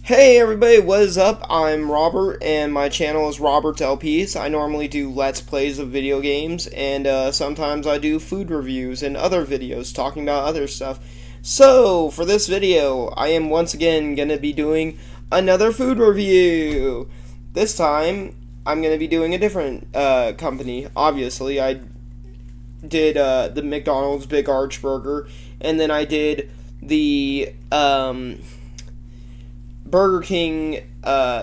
Hey everybody, what is up? I'm Robert, and my channel is Robert's LPs. I normally do Let's Plays of video games, and sometimes I do food reviews and other videos talking about other stuff. So, for this video, I am once again going to be doing another food review. This time, I'm going to be doing a different company. Obviously, I did the McDonald's Big Arch Burger, and then I did the Burger King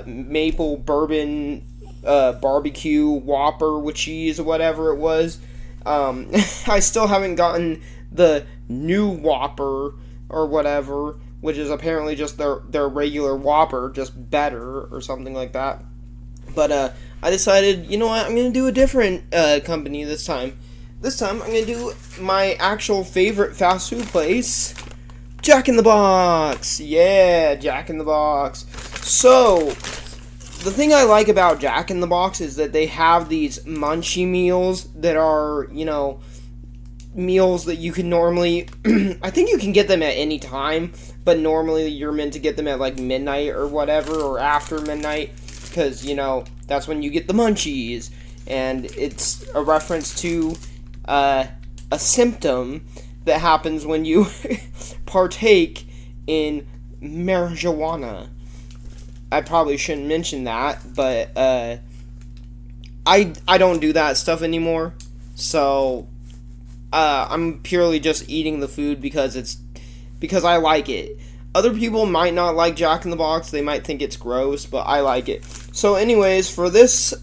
maple bourbon barbecue Whopper with cheese or whatever it was. I still haven't gotten the new Whopper or whatever, which is apparently just their regular Whopper, just better or something like that. But I decided, you know what, I'm going to do a different company this time. This time I'm going to do my actual favorite fast food place, Jack in the Box! Yeah, Jack in the Box. So, the thing I like about Jack in the Box is that they have these munchie meals that are, you know, meals that you can normally, I think you can get them at any time, but normally you're meant to get them at like midnight or whatever, or after midnight, because, you know, that's when you get the munchies, and it's a reference to a symptom that happens when you partake in marijuana. I probably shouldn't mention that, but I don't do that stuff anymore. So I'm purely just eating the food because I like it. Other people might not like Jack in the Box. They might think it's gross, but I like it. So anyways, for this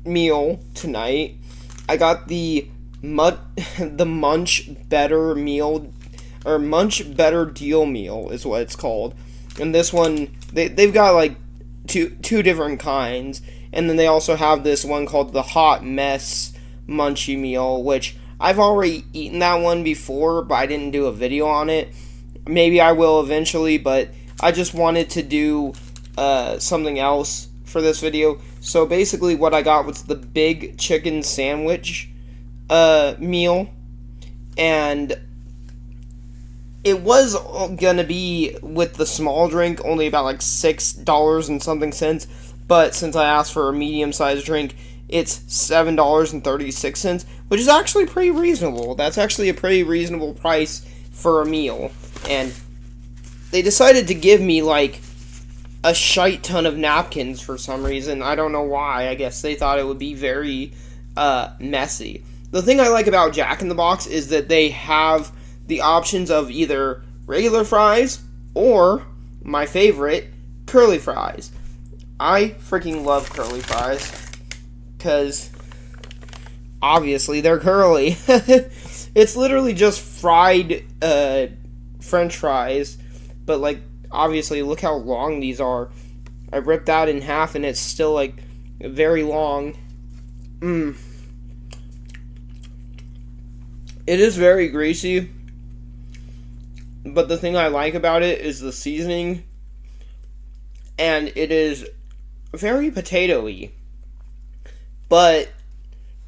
meal tonight, I got the Munch Better Meal, or Munch Better Deal Meal is what it's called. And this one, they've got like two different kinds. And then they also have this one called the Hot Mess Munchie Meal, which I've already eaten that one before, but I didn't do a video on it. Maybe I will eventually, but I just wanted to do something else for this video. So basically what I got was the big chicken sandwich meal, and it was gonna be with the small drink only about like $6 and something cents, but since I asked for a medium-sized drink, it's $7.36, which is actually pretty reasonable. That's actually a pretty reasonable price for a meal, and they decided to give me like a shite ton of napkins for some reason. I don't know why. I guess they thought it would be very messy. The thing I like about Jack in the Box is that they have the options of either regular fries or, my favorite, curly fries. I freaking love curly fries because obviously they're curly. It's literally just fried French fries, but like obviously look how long these are. I ripped that in half and it's still like very long. It is very greasy, but the thing I like about it is the seasoning, and it is very potato-y. But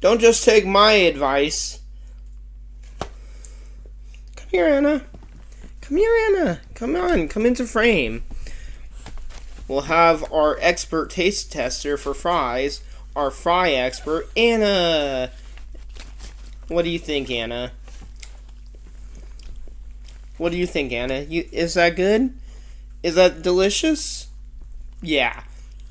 don't just take my advice. Come here, Anna. Come here, Anna. Come on, come into frame. We'll have our expert taste tester for fries, our fry expert, Anna. What do you think, Anna? What do you think, Anna? Is that good? Is that delicious? Yeah.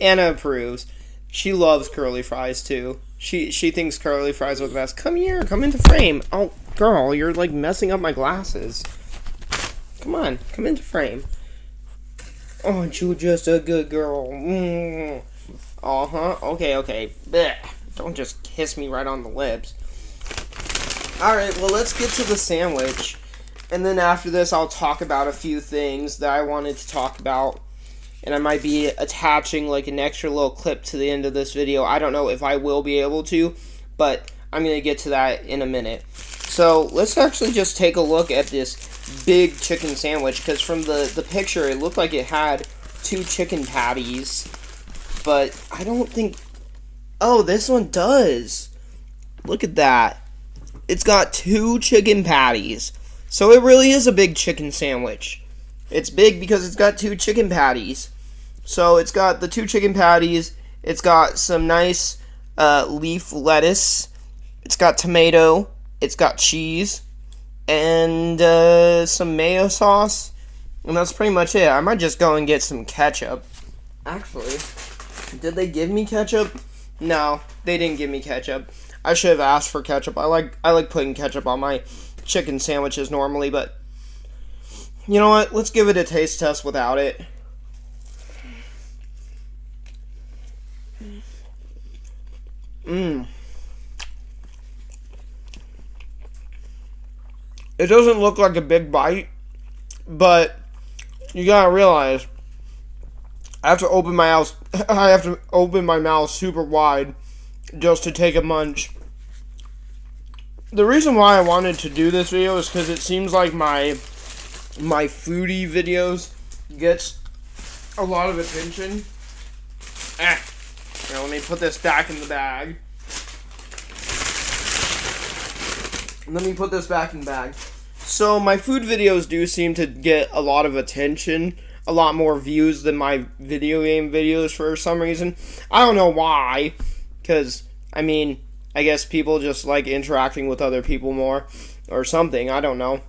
Anna approves. She loves curly fries, too. She thinks curly fries are the best. Come here. Come into frame. Oh, girl, you're, like, messing up my glasses. Come on. Come into frame. Oh, you're just a good girl. Uh-huh. Okay. Blech. Don't just kiss me right on the lips. Alright, well, let's get to the sandwich, and then after this, I'll talk about a few things that I wanted to talk about, and I might be attaching, like, an extra little clip to the end of this video. I don't know if I will be able to, but I'm going to get to that in a minute. So, let's actually just take a look at this big chicken sandwich, because from the picture, it looked like it had 2 chicken patties, but I don't think... Oh, this one does! Look at that. It's got 2 chicken patties. So it really is a big chicken sandwich. It's big because it's got 2 chicken patties. So it's got the 2 chicken patties. It's got some nice leaf lettuce. It's got tomato. It's got cheese. And some mayo sauce. And that's pretty much it. I might just go and get some ketchup. Actually, did they give me ketchup? No, they didn't give me ketchup. I should have asked for ketchup. I like putting ketchup on my chicken sandwiches normally, but you know what? Let's give it a taste test without it. Mmm. It doesn't look like a big bite, but you gotta realize I have to open my mouth. I have to open my mouth super wide just to take a munch. The reason why I wanted to do this video is because it seems like my foodie videos gets a lot of attention. Now let me put this back in the bag. So my food videos do seem to get a lot of attention, a lot more views than my video game videos for some reason. I don't know why, because, I mean, I guess people just like interacting with other people more, or something, I don't know.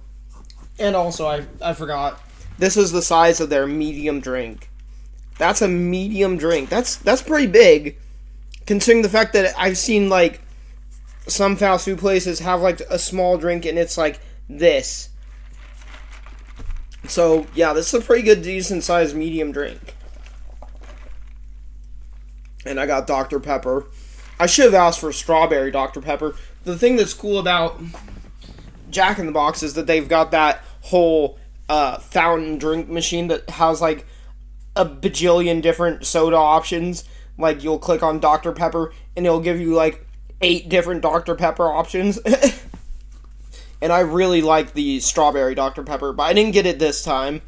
And also, I forgot, this is the size of their medium drink. That's a medium drink. That's pretty big, considering the fact that I've seen, like, some fast food places have, like, a small drink, and it's, like, this. So, yeah, this is a pretty good, decent-sized medium drink. And I got Dr. Pepper. I should have asked for strawberry Dr. Pepper. The thing that's cool about Jack in the Box is that they've got that whole fountain drink machine that has, like, a bajillion different soda options. Like, you'll click on Dr. Pepper, and it'll give you, like, 8 different Dr. Pepper options. And I really like the strawberry Dr. Pepper, but I didn't get it this time.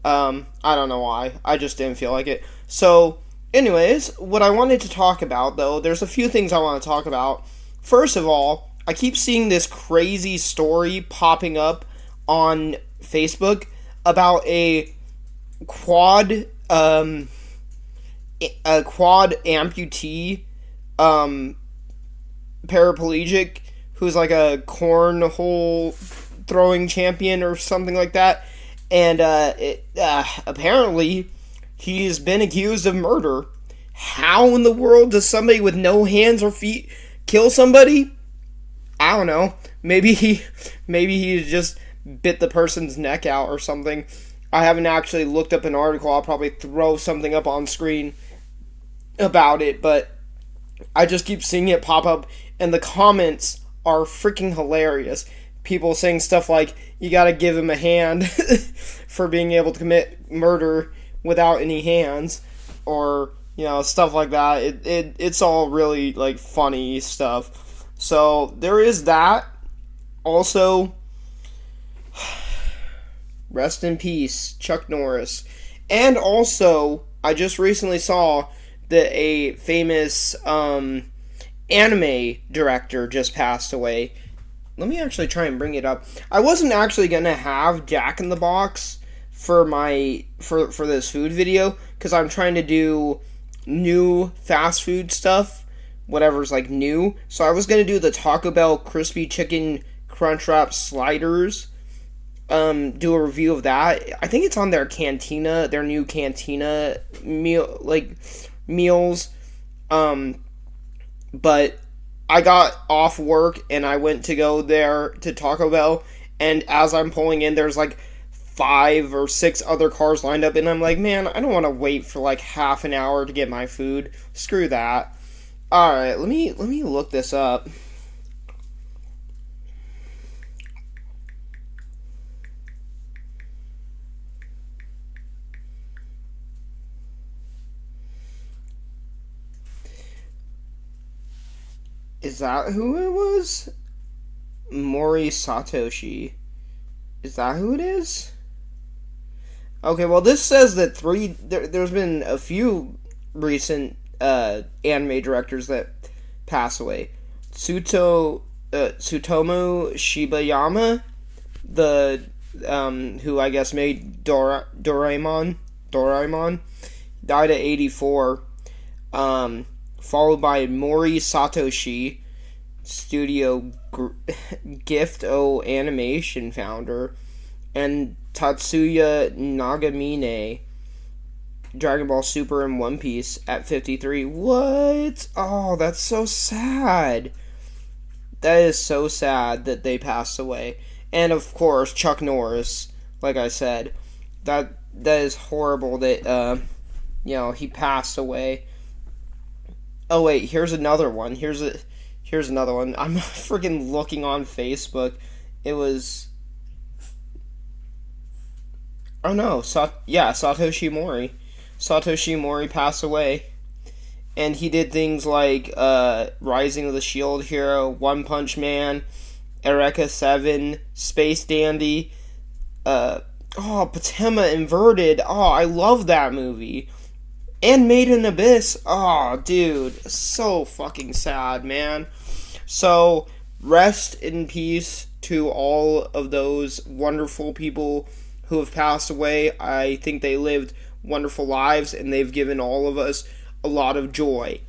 I don't know why. I just didn't feel like it. So, anyways, what I wanted to talk about, though, there's a few things I want to talk about. First of all, I keep seeing this crazy story popping up on Facebook about a quad amputee, paraplegic, who's like a cornhole throwing champion or something like that. And apparently he's been accused of murder. How in the world does somebody with no hands or feet kill somebody? I don't know. Maybe he just bit the person's neck out or something. I haven't actually looked up an article. I'll probably throw something up on screen about it, but I just keep seeing it pop up, and the comments are freaking hilarious. People saying stuff like, you gotta give him a hand for being able to commit murder without any hands, or, you know, stuff like that. It's all really, like, funny stuff. So, there is that. Also, rest in peace, Chuck Norris. And also, I just recently saw that a famous anime director just passed away. Let me actually try and bring it up. I wasn't actually gonna have Jack in the Box for this food video, because I'm trying to do new fast food stuff, whatever's like new. So I was gonna do the Taco Bell crispy chicken Crunchwrap sliders. Do a review of that. I think it's on their cantina, their new cantina meals. But I got off work and I went to go there to Taco Bell, and as I'm pulling in, there's like 5 or 6 other cars lined up, and I'm like, man, I don't want to wait for like half an hour to get my food. Screw that. Alright, let me look this up. Is that who it was? Mori Satoshi. Is that who it is? Okay, well, this says that there's been a few recent anime directors that pass away. Tsutomu Shibayama, the who I guess made Doraemon, died at 84. Followed by Mori Satoshi, Studio Gift O Animation founder, and Tatsuya Nagamine, Dragon Ball Super and One Piece at 53. What? Oh, that's so sad. That is so sad that they passed away. And of course, Chuck Norris, like I said, that is horrible that he passed away. Oh wait, here's another one. Here's another one. I'm freaking looking on Facebook. It was oh no, Satoshi Mori. Satoshi Mori passed away. And he did things like Rising of the Shield Hero, One Punch Man, Eureka 7, Space Dandy, Patema Inverted. Oh, I love that movie. And Made in Abyss. Oh, dude. So fucking sad, man. So, rest in peace to all of those wonderful people who have passed away. I think they lived wonderful lives, and they've given all of us a lot of joy.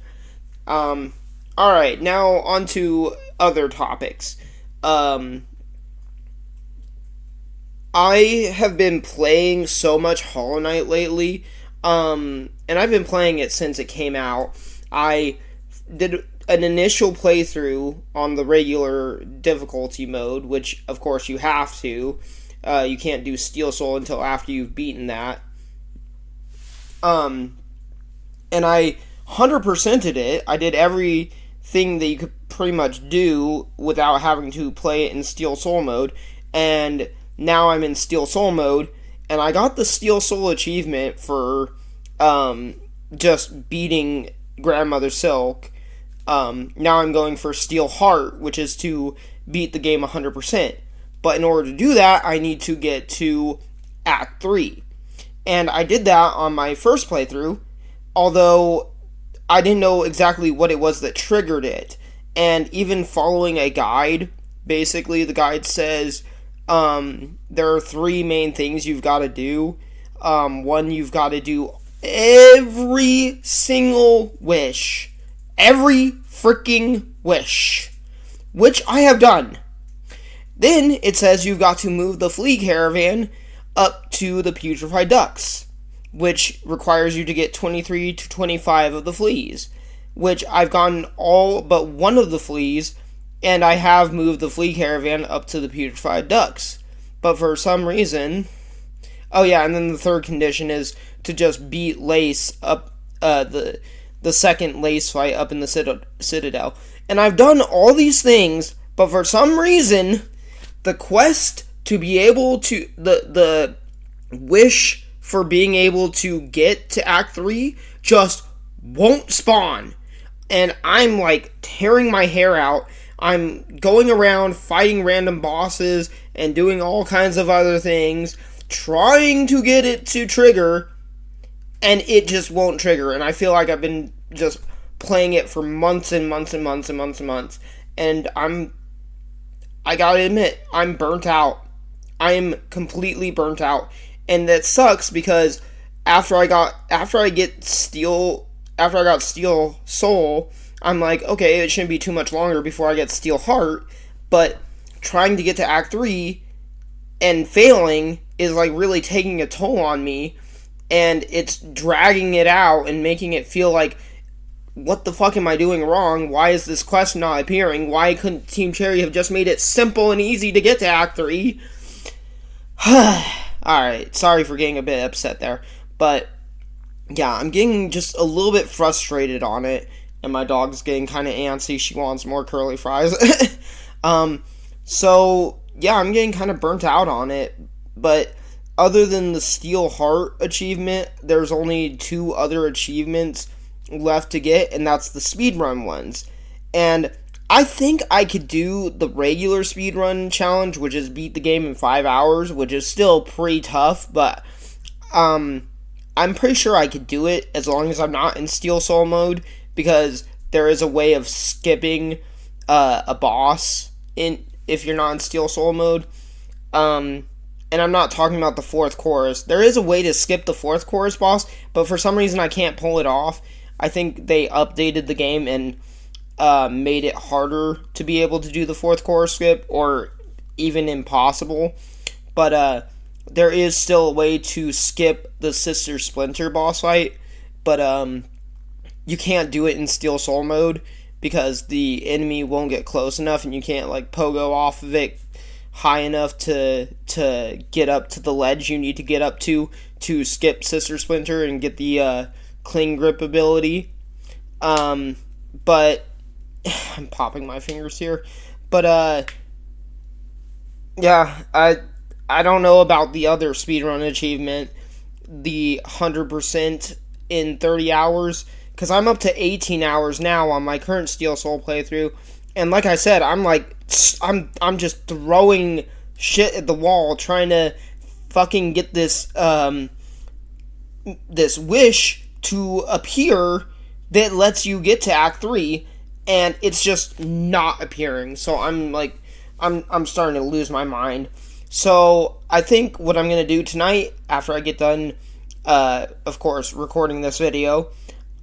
Alright, now on to other topics. I have been playing so much Hollow Knight lately, and I've been playing it since it came out. I did an initial playthrough on the regular difficulty mode, which, of course, you have to. You can't do Steel Soul until after you've beaten that. And I 100%ed it. I did everything that you could pretty much do without having to play it in Steel Soul mode. And now I'm in Steel Soul mode, and I got the Steel Soul achievement for just beating Grandmother Silk. Now I'm going for Steel Heart, which is to beat the game 100%. But in order to do that, I need to get to Act 3. And I did that on my first playthrough, although I didn't know exactly what it was that triggered it. And even following a guide, basically the guide says there are 3 main things you've got to do. One, you've got to do every single wish. Every freaking wish. Which I have done. Then it says you've got to move the flea caravan up to the putrefied ducks, which requires you to get 23 to 25 of the fleas, which I've gotten all but one of the fleas, and I have moved the flea caravan up to the putrefied ducks. But for some reason... Oh yeah, and then the third condition is to just beat Lace up, the second Lace fight up in the Citadel. And I've done all these things, but for some reason, the quest to be able to... The wish for being able to get to Act 3 just won't spawn. And I'm like tearing my hair out. I'm going around fighting random bosses and doing all kinds of other things, trying to get it to trigger, and it just won't trigger. And I feel like I've been just playing it for months and months and months and months and months. And I gotta admit, I'm burnt out. I'm completely burnt out. And that sucks because after I got Steel Soul, I'm like, okay, it shouldn't be too much longer before I get Steel Heart, but trying to get to Act 3 and failing is like really taking a toll on me, and it's dragging it out and making it feel like, what the fuck am I doing wrong? Why is this quest not appearing? Why couldn't Team Cherry have just made it simple and easy to get to Act 3? Alright, sorry for getting a bit upset there, but yeah, I'm getting just a little bit frustrated on it, and my dog's getting kind of antsy. She wants more curly fries. So yeah, I'm getting kind of burnt out on it, but other than the Steel Heart achievement, there's only 2 other achievements left to get, and that's the speedrun ones. And I think I could do the regular speedrun challenge, which is beat the game in 5 hours, which is still pretty tough, but I'm pretty sure I could do it as long as I'm not in Steel Soul mode, because there is a way of skipping a boss if you're not in Steel Soul mode. and I'm not talking about the fourth chorus. There is a way to skip the fourth chorus boss, but for some reason I can't pull it off. I think they updated the game and made it harder to be able to do the fourth chorus skip, or even impossible. But there is still a way to skip the Sister Splinter boss fight, but you can't do it in Steel Soul mode because the enemy won't get close enough, and you can't like pogo off of it high enough to get up to the ledge you need to get up to skip Sister Splinter and get the cling grip ability. But I'm popping my fingers here. But yeah, I don't know about the other speedrun achievement, the 100% in 30 hours, because I'm up to 18 hours now on my current Steel Soul playthrough. And like I said, I'm just throwing shit at the wall trying to fucking get this this wish to appear that lets you get to Act 3, and it's just not appearing. So I'm starting to lose my mind. So I think what I'm going to do tonight, after I get done, of course, recording this video,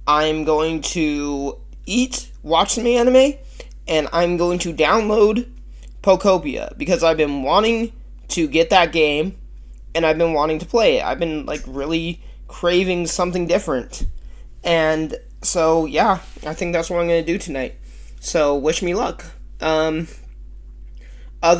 I'm going to eat, watch some anime, and I'm going to download Pokopia, because I've been wanting to get that game, and I've been wanting to play it. I've been, like, really craving something different. And so, yeah, I think that's what I'm going to do tonight. So, wish me luck. Other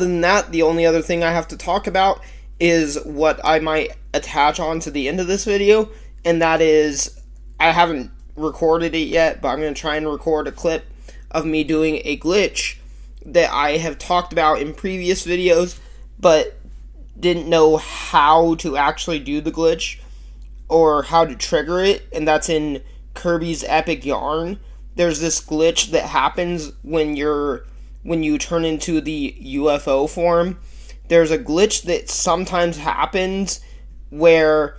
than that, the only other thing I have to talk about is what I might attach on to the end of this video, and that is, I haven't recorded it yet, but I'm going to try and record a clip of me doing a glitch that I have talked about in previous videos, but didn't know how to actually do the glitch or how to trigger it, and that's in Kirby's Epic Yarn. There's this glitch that happens when you turn into the UFO form. There's a glitch that sometimes happens where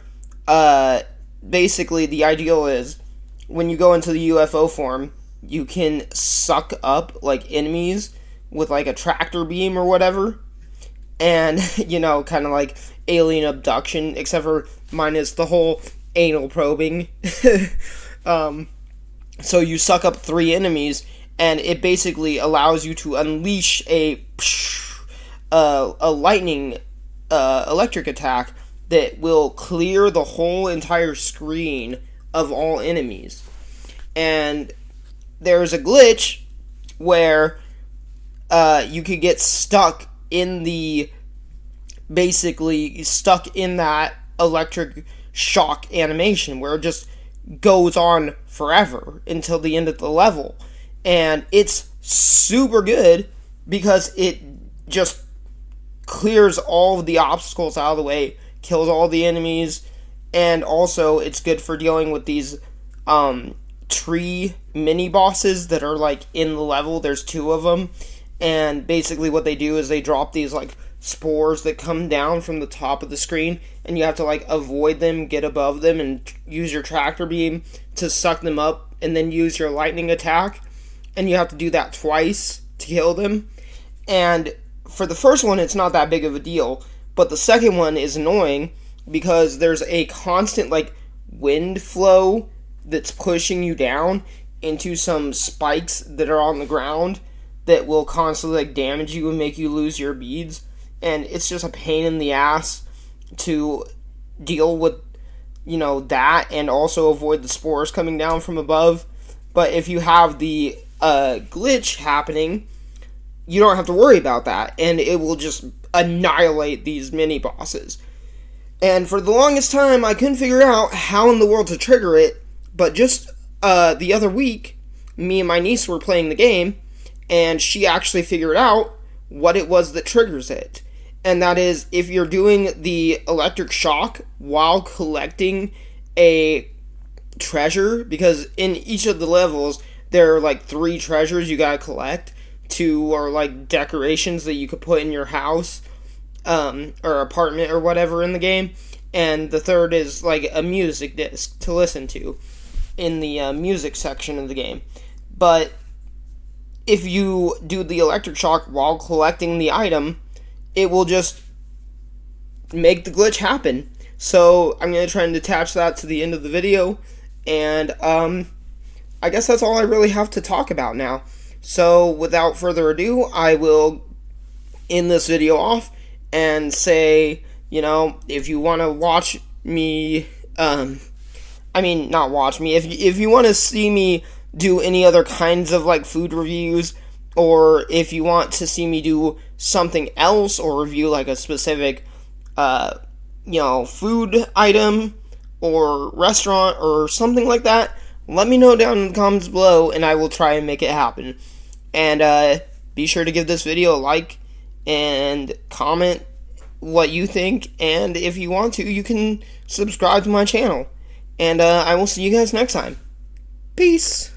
basically the ideal is when you go into the UFO form, you can suck up like enemies with like a tractor beam or whatever, and kind of like alien abduction, except for minus the whole anal probing. So you suck up 3 enemies, and it basically allows you to unleash a lightning electric attack that will clear the whole entire screen of all enemies. And there's a glitch where you could get stuck in that electric shock animation where it just goes on forever until the end of the level. And it's super good because it just clears all of the obstacles out of the way, kills all the enemies, and also it's good for dealing with these tree mini bosses that are like in the level. There's 2 of them, and basically what they do is they drop these like spores that come down from the top of the screen, and you have to like avoid them, get above them, and use your tractor beam to suck them up, and then use your lightning attack, and you have to do that twice to kill them. And for the first one, it's not that big of a deal, but the second one is annoying because there's a constant like wind flow that's pushing you down into some spikes that are on the ground that will constantly like damage you and make you lose your beads, and it's just a pain in the ass to deal with that, and also avoid the spores coming down from above. But if you have the glitch happening, you don't have to worry about that, and it will just annihilate these mini bosses. And for the longest time, I couldn't figure out how in the world to trigger it, but just the other week, me and my niece were playing the game, and she actually figured out what it was that triggers it. And that is, if you're doing the electric shock while collecting a treasure, because in each of the levels, there are like 3 treasures you gotta collect. 2 are like decorations that you could put in your house, or apartment or whatever in the game, and the 3rd is like a music disc to listen to in the music section of the game. But if you do the electric shock while collecting the item, it will just make the glitch happen. So I'm going to try and attach that to the end of the video, and I guess that's all I really have to talk about now. So without further ado, I will end this video off and say, if you want to watch me, not watch me, if you want to see me do any other kinds of like food reviews, or if you want to see me do something else or review like a specific food item or restaurant or something like that, let me know down in the comments below and I will try and make it happen. And be sure to give this video a like and comment what you think, and if you want to, you can subscribe to my channel. And I will see you guys next time. Peace!